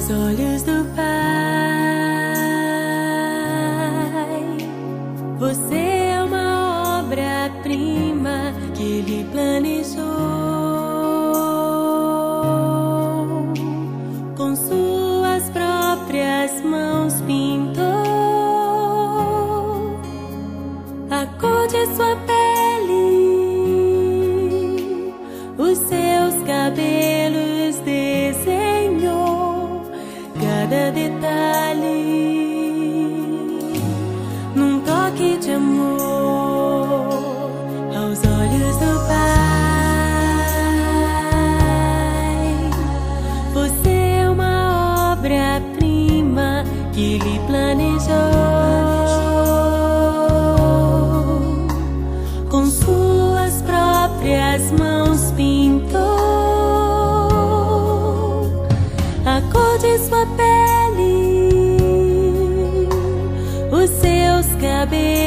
aos olhos do Pai. Você é uma obra-prima que Ele planejou, com suas próprias mãos pintou a cor de sua pele, os seus cabelos desenhou, cada detalhe num toque de amor aos olhos do Pai. Você é uma obra-prima que Ele planejou, com suas próprias mãos pintou a cor de sua pele, os seus cabelos